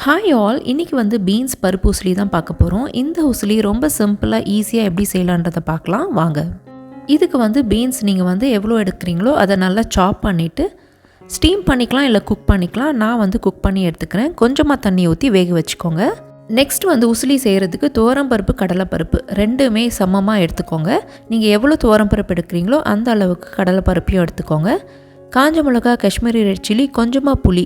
Hi all, இன்றைக்கி beans பருப்பு உசிலி தான் பார்க்க போகிறோம். இந்த உசிலி ரொம்ப சிம்பிளாக ஈஸியாக எப்படி செய்யலான்றதை பார்க்கலாம் வாங்க. இதுக்கு பீன்ஸ் நீங்கள் எவ்வளோ எடுக்கிறீங்களோ அதை நல்லா சாப் பண்ணிவிட்டு ஸ்டீம் பண்ணிக்கலாம், இல்லை குக் பண்ணிக்கலாம். நான் குக் பண்ணி எடுத்துக்கிறேன். கொஞ்சமாக தண்ணி ஊற்றி வேக வச்சுக்கோங்க. நெக்ஸ்ட் உசிலி செய்கிறதுக்கு துவரம்பருப்பு கடலைப்பருப்பு ரெண்டுமே சமமாக எடுத்துக்கோங்க. நீங்கள் எவ்வளோ துவரம்பருப்பு எடுக்கிறீங்களோ அந்த அளவுக்கு கடலைப்பருப்பையும் எடுத்துக்கோங்க. காஞ்ச மிளகா, காஷ்மீரி ரெட் சில்லி, கொஞ்சமாக புளி,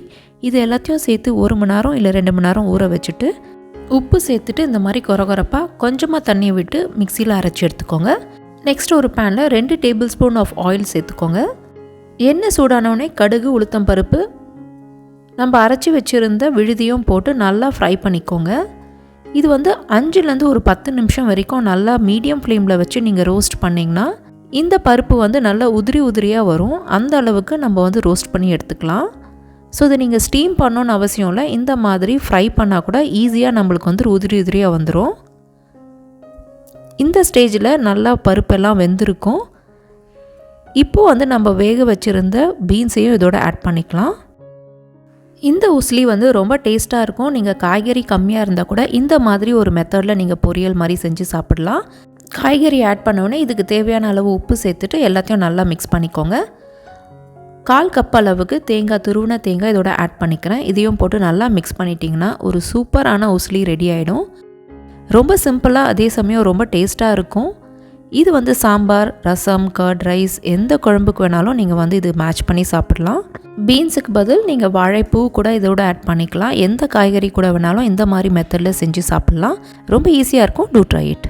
இது எல்லாத்தையும் சேர்த்து 1 மணி நேரம் இல்லை 2 மணி நேரம் ஊற வச்சுட்டு உப்பு சேர்த்துட்டு இந்த மாதிரி கொரகொரப்பாக கொஞ்சமாக தண்ணியை விட்டு மிக்சியில் அரைச்சி எடுத்துக்கோங்க. நெக்ஸ்ட் ஒரு பேனில் 2 டேபிள் ஸ்பூன் ஆஃப் ஆயில் சேர்த்துக்கோங்க. எண்ணெய் சூடானவுடனே கடுகு, உளுத்தம் பருப்பு, நம்ம அரைச்சி வச்சுருந்த விழுதியும் போட்டு நல்லா ஃப்ரை பண்ணிக்கோங்க. இது 5லேருந்து ஒரு 10 நிமிஷம் வரைக்கும் நல்லா மீடியம் ஃப்ளேமில் வச்சு நீங்கள் ரோஸ்ட் பண்ணிங்கன்னா இந்த பருப்பு நல்லா உதிரி உதிரியாக வரும். அந்த அளவுக்கு நம்ம ரோஸ்ட் பண்ணி எடுத்துக்கலாம். ஸோ இதை நீங்கள் ஸ்டீம் பண்ணணுன்னு அவசியம் இல்லை. இந்த மாதிரி ஃப்ரை பண்ணால் கூட ஈஸியாக நம்மளுக்கு உதிரி உதிரியாக வந்துடும். இந்த ஸ்டேஜில் நல்லா பருப்பெல்லாம் வெந்திருக்கும். இப்போது நம்ம வேக வச்சுருந்த பீன்ஸையும் இதோட ஆட் பண்ணிக்கலாம். இந்த உசிலி ரொம்ப டேஸ்ட்டாக இருக்கும். நீங்கள் காய்கறி கம்மியாக இருந்தால் கூட இந்த மாதிரி ஒரு மெத்தடில் நீங்கள் பொரியல் மாதிரி செஞ்சு சாப்பிடலாம். காய்கறி ஆட் பண்ணோடனே இதுக்கு தேவையான அளவு உப்பு சேர்த்துட்டு எல்லாத்தையும் நல்லா மிக்ஸ் பண்ணிக்கோங்க. 1/4 கப் அளவுக்கு துருவின தேங்காய் இதோட ஆட் பண்ணிக்கிறேன். இதையும் போட்டு நல்லா மிக்ஸ் பண்ணிட்டிங்கன்னா ஒரு சூப்பரான உசிலி ரெடி ஆகிடும். ரொம்ப சிம்பிளாக, அதே சமயம் ரொம்ப டேஸ்ட்டாக இருக்கும். இது சாம்பார், ரசம், கர்ட் ரைஸ் எந்த குழம்புக்கு வேணாலும் நீங்கள் இது மேட்ச் பண்ணி சாப்பிடலாம். பீன்ஸுக்கு பதில் நீங்கள் வாழைப்பூ கூட இதோட ஆட் பண்ணிக்கலாம். எந்த காய்கறி கூட வேணாலும் இந்த மாதிரி மெத்தடில் செஞ்சு சாப்பிட்லாம். ரொம்ப ஈஸியாக இருக்கும். Do try it.